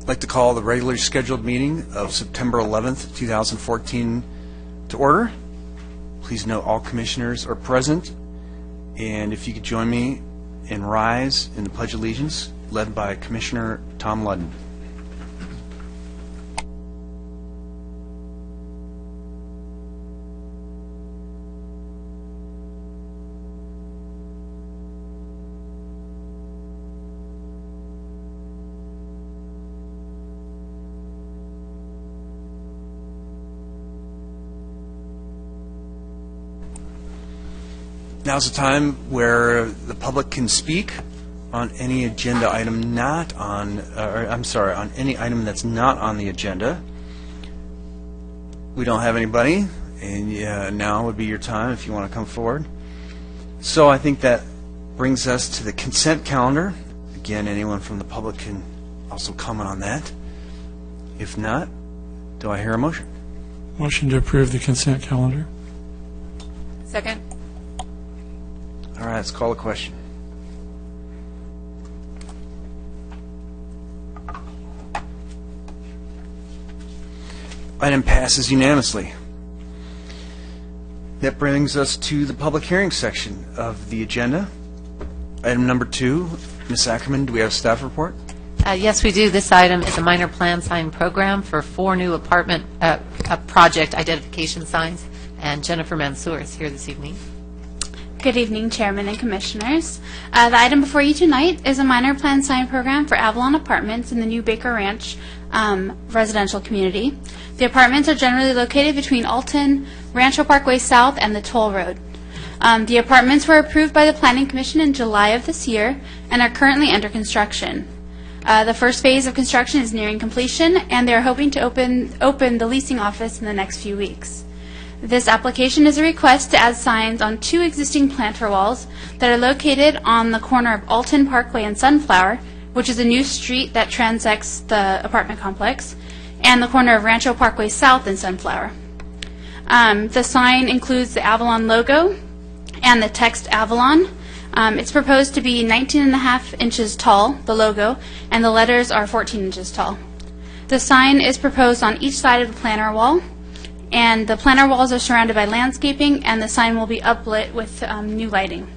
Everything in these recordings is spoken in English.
I'd like to call the regularly scheduled meeting of September 11th, 2014 to order. Please note all commissioners are present, and if you could join me and rise in the Pledge of Allegiance, led by Commissioner Tom Ludden. Now's the time where the public can speak on any agenda item not on, on any item that's not on the agenda. We don't have anybody, and now would be your time if you want to come forward. So I think that brings us to the consent calendar. Again, anyone from the public can also comment on that. If not, do I hear a motion? Motion to approve the consent calendar. Second. All right, let's call the question. Item passes unanimously. That brings us to the public hearing section of the agenda. Item number 2, Ms. Ackerman, do we have a staff report? Yes, we do. This item is a minor plan sign program for 4 new apartment project identification signs, and Jennifer Mansour is here this evening. Good evening, Chairman and Commissioners. The item before you tonight is a minor plan sign program for Avalon Apartments in the new Baker Ranch residential community. The apartments are generally located between Alton, Rancho Parkway South, and the Toll Road. The apartments were approved by the Planning Commission in July of this year and are currently under construction. The first phase of construction is nearing completion, and they are hoping to open the leasing office in the next few weeks. This application is a request to add signs on 2 existing planter walls that are located on the corner of Alton Parkway and Sunflower, which is a new street that transects the apartment complex, and the corner of Rancho Parkway South and Sunflower. The sign includes the Avalon logo and the text Avalon. It's proposed to be 19.5 inches tall, the logo, and the letters are 14 inches tall. The sign is proposed on each side of the planter wall, and the planter walls are surrounded by landscaping, and the sign will be uplit with new lighting.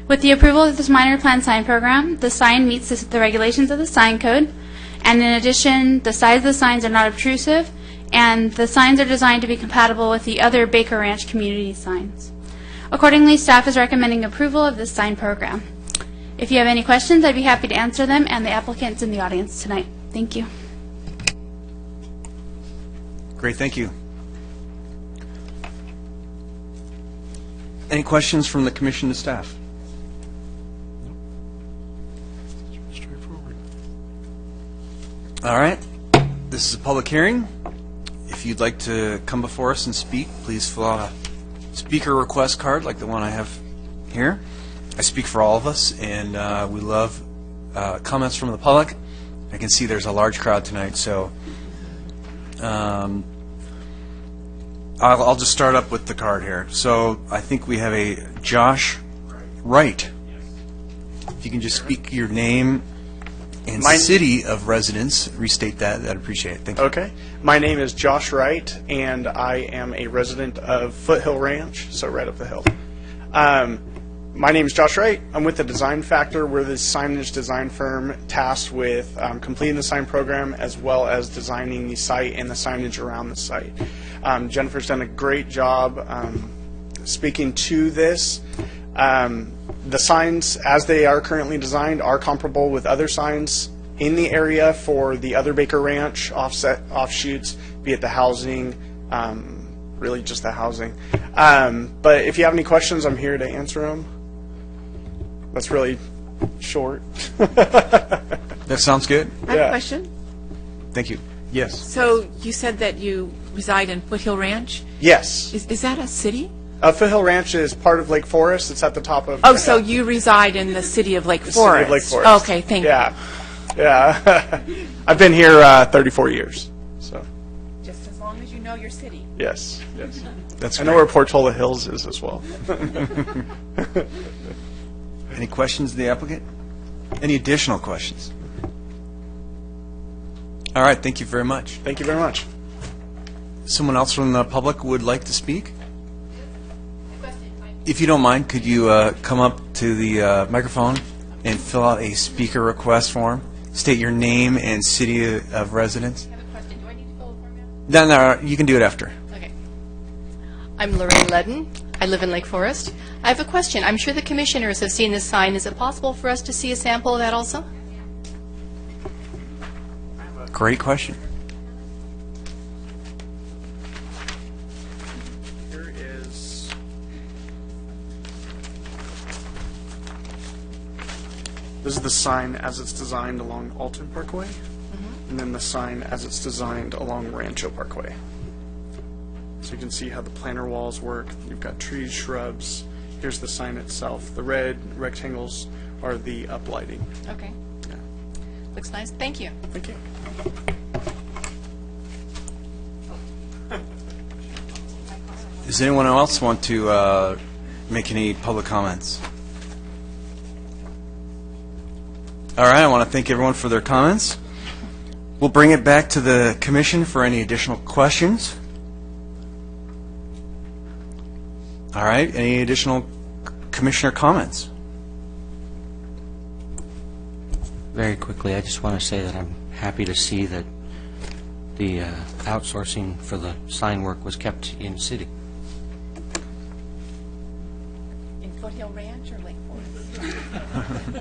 With the approval of this minor plan sign program, the sign meets the regulations of the sign code, and in addition, the size of the signs are not obtrusive, and the signs are designed to be compatible with the other Baker Ranch community signs. Accordingly, staff is recommending approval of this sign program. If you have any questions, I'd be happy to answer them, and the applicants in the audience tonight. Thank you. Great, thank you. Any questions from the commission to staff? Straightforward. All right. This is a public hearing. If you'd like to come before us and speak, please fill out a speaker request card like the one I have here. I speak for all of us, and we love comments from the public. I can see there's a large crowd tonight, so I'll just start up with the card here. So I think we have a Josh Wright. If you can just speak your name and city of residence, restate that, I'd appreciate it. Thank you. Okay. My name is Josh Wright, and I am a resident of Foothill Ranch, so right up the hill. My name is Josh Wright. I'm with the Design Factor. We're the signage design firm tasked with completing the sign program as well as designing the site and the signage around the site. Jennifer's done a great job speaking to this. The signs, as they are currently designed, are comparable with other signs in the area for the other Baker Ranch offshoots, be it the housing, really just the housing. But if you have any questions, I'm here to answer them. That's really short. That sounds good. I have a question. Thank you. Yes. So you said that you reside in Foothill Ranch? Yes. Is that a city? Foothill Ranch is part of Lake Forest. It's at the top of... Oh, so you reside in the city of Lake Forest? City of Lake Forest. Okay, thank you. Yeah. I've been here 34 years. So. Just as long as you know your city. Yes. That's I great. know where Portola Hills is as well. Any questions of the applicant? Any additional questions? All right, thank you very much. Thank you very much. Someone else from the public would like to speak? If you don't mind, could you come up to the microphone and fill out a speaker request form? State your name and city of residence. I have a question. Do I need to fill a form out? No, you can do it after. Okay. I'm Lorraine Ledden. I live in Lake Forest. I have a question. I'm sure the commissioners have seen this sign. Is it possible for us to see a sample of that also? Great question. Here is this is the sign as it's designed along Alton Parkway, and then the sign as it's designed along Rancho Parkway. So you can see how the planter walls work. You've got trees, shrubs. Here's the sign itself. The red rectangles are the uplighting. Okay. Yeah. Looks nice. Thank you. Thank you. Does anyone else want to make any public comments? All right, I want to thank everyone for their comments. We'll bring it back to the commission for any additional questions. All right, any additional commissioner comments? Very quickly, I just want to say that I'm happy to see that the outsourcing for the sign work was kept in city. In Foothill Ranch or Lake Forest?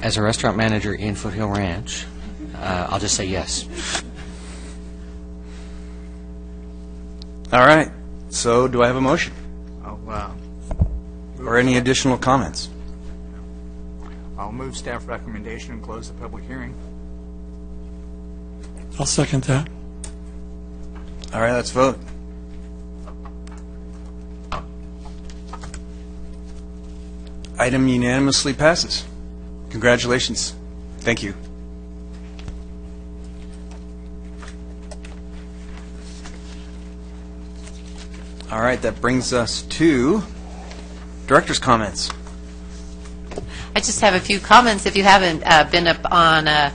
As a restaurant manager in Foothill Ranch, I'll just say yes. All right, so do I have a motion? Or any I'll additional comments? move staff recommendation and close the public hearing. I'll second that. All right, let's vote. Item unanimously passes. Congratulations. Thank you. All right, that brings us to director's comments. I just have a few comments. If you haven't been up on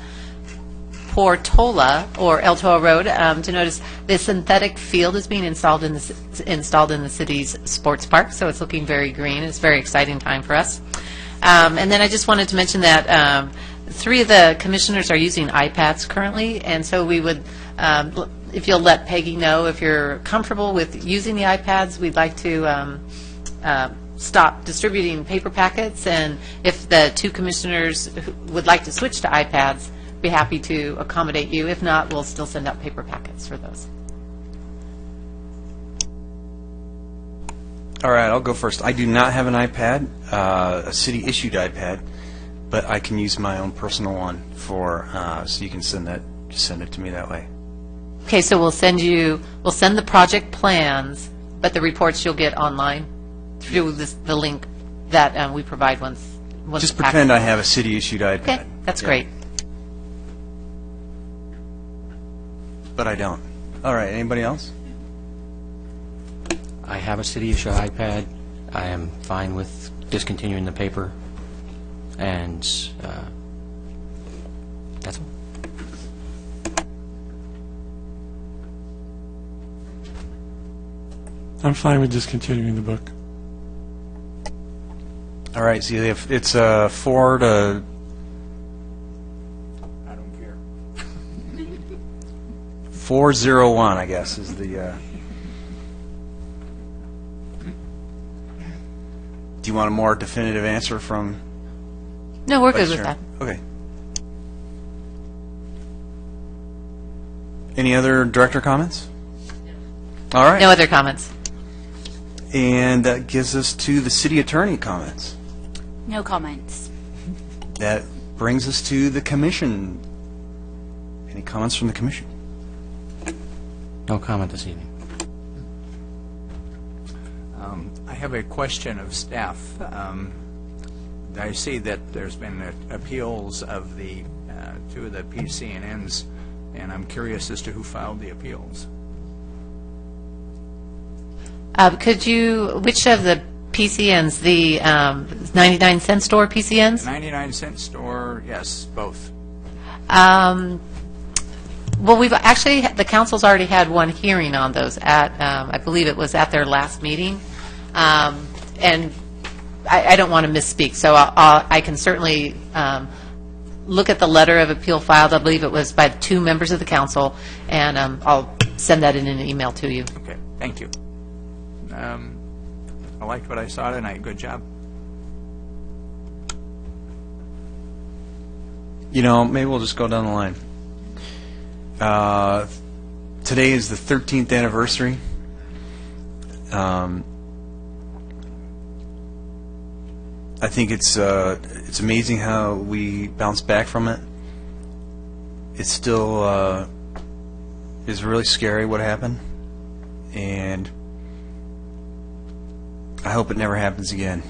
Portola or El Toro Road, to notice the synthetic field is being installed in the city's sports park, so it's looking very green. It's a very exciting time for us. And then I just wanted to mention that 3 of the commissioners are using iPads currently, and so we would, if you'll let Peggy know if you're comfortable with using the iPads, we'd like to stop distributing paper packets, and if the 2 commissioners would like to switch to iPads, be happy to accommodate you. If not, we'll still send out paper packets for those. All right, I'll go first. I do not have an iPad, a city-issued iPad, but I can use my own personal one for, so you can send it to me that way. Okay, so we'll send the project plans, but the reports you'll get online through the link that we provide once Just the packet- pretend I have a city-issued iPad. Okay, that's Yeah. great. But I don't. All right, anybody else? I have a city-issue iPad. I am fine with discontinuing the paper, and that's all. I'm fine with discontinuing the book. All right, so it's 4 to... I don't care. 401, I guess, is the... Do you want a more definitive answer from... No, we're good Vice with Chair? that. Okay. Any other director comments? All right. No other comments. And that gives us to the city attorney comments. No comments. That brings us to the commission. Any comments from the commission? No comment this evening. I have a question of staff. I see that there's been appeals of the 2 of the PCNNs, and I'm curious as to who filed the appeals. Which of the PCNs, the 99-cent store PCNs? 99-cent store, yes, both. Well, we've actually, the council's already had one hearing on those at, I believe it was at their last meeting. And I don't want to misspeak, so I can certainly look at the letter of appeal filed. I believe it was by 2 members of the council, and I'll send that in an email to you. Okay, thank you. I liked what I saw tonight. Good job. You know, maybe we'll just go down the line. Today is the 13th anniversary. I think it's amazing how we bounce back from it. It still is really scary what happened, and I hope it never happens again.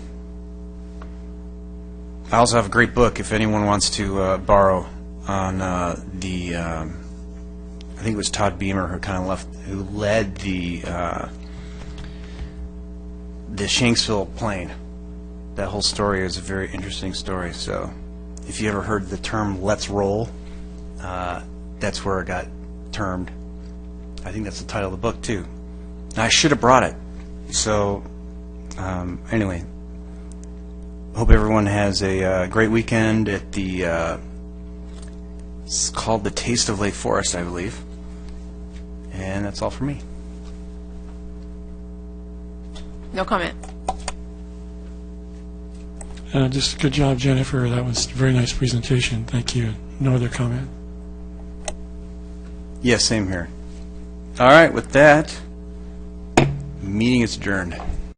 I also have a great book if anyone wants to borrow on I think it was Todd Beamer who led the Shanksville plane. That whole story is a very interesting story. So, if you ever heard the term "let's roll," that's where it got termed. I think that's the title of the book too. I should have brought it. So, anyway, hope everyone has a great weekend at the. It's called the Taste of Lake Forest, I believe. And that's all for me. No comment. Just good job, Jennifer. That was a very nice presentation. Thank you. No other comment? Yes, same here. All right, with that, meeting is adjourned.